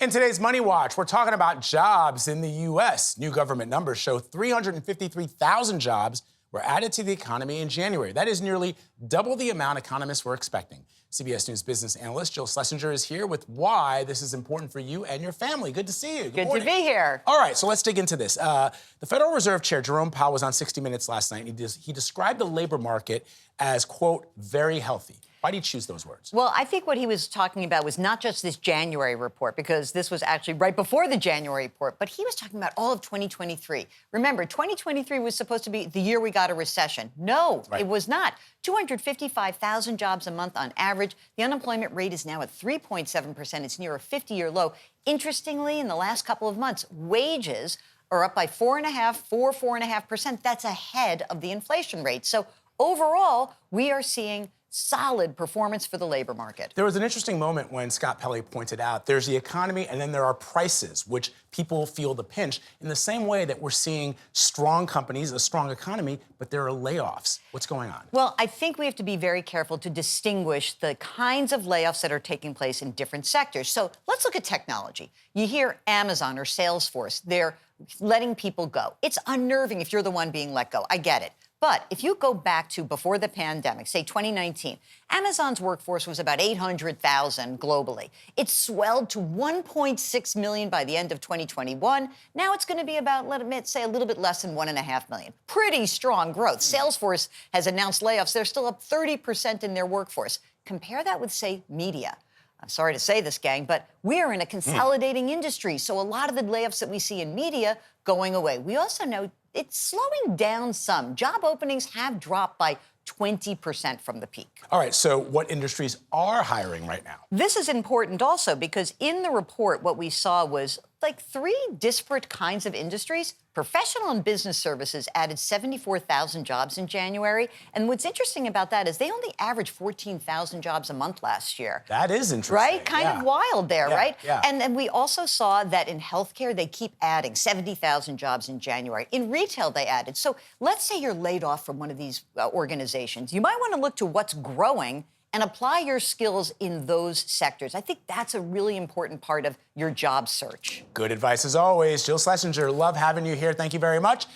In today's Money Watch, we're talking about jobs in the U.S. New government numbers show 353,000 jobs were added to the economy in January. That is nearly double the amount economists were expecting. CBS News business analyst Jill Schlesinger is here with why this is important for you and your family. Good to see you. Good morning. to be here. All right, so let's dig into this. The Federal Reserve Chair Jerome Powell was on 60 Minutes last night, and he described the labor market as, quote, very healthy. Why do you choose those words? Well, I think what he was talking about was not just this January report, because this was actually right before the January report, but he was talking about all of 2023. Remember, 2023 was supposed to be the year we got a recession. No, It was not. 255,000 jobs a month on average. The unemployment rate is now at 3.7%. It's near a 50-year low. Interestingly, in the last couple of months, wages are up by 4.5%. That's ahead of the inflation rate. So overall, we are seeing solid performance for the labor market. There was an interesting moment when Scott Pelley pointed out there's the economy and then there are prices, which people feel the pinch in the same way that we're seeing strong companies, a strong economy, but there are layoffs. What's going on? Well, I think we have to be very careful to distinguish the kinds of layoffs that are taking place in different sectors. So let's look at technology. You hear Amazon or Salesforce, they're letting people go. It's unnerving if you're the one being let go. I get it. But if you go back to before the pandemic, say 2019, Amazon's workforce was about 800,000 globally. It swelled to 1.6 million by the end of 2021. Now it's going to be about, let me say, a little bit less than 1.5 million. Pretty strong growth. Salesforce has announced layoffs. They're still up 30% in their workforce. Compare that with, say, media. I'm sorry to say this, gang, but we are in a consolidating industry, so a lot of the layoffs that we see in media going away. We also know it's slowing down some. Job openings have dropped by 20% from the peak. All right, so what industries are hiring right now? This is important also because in the report, what we saw was like 3 disparate kinds of industries. Professional and business services added 74,000 jobs in January. And what's interesting about that is they only averaged 14,000 jobs a month last year. That is interesting. Right? Kind of wild there, right? Yeah. And then we also saw that in healthcare, they keep adding 70,000 jobs in January. In retail, they added. So let's say you're laid off from one of these organizations. You might want to look to what's growing and apply your skills in those sectors. I think that's a really important part of your job search. Good advice as always. Jill Schlesinger, love having you here. Thank you very much.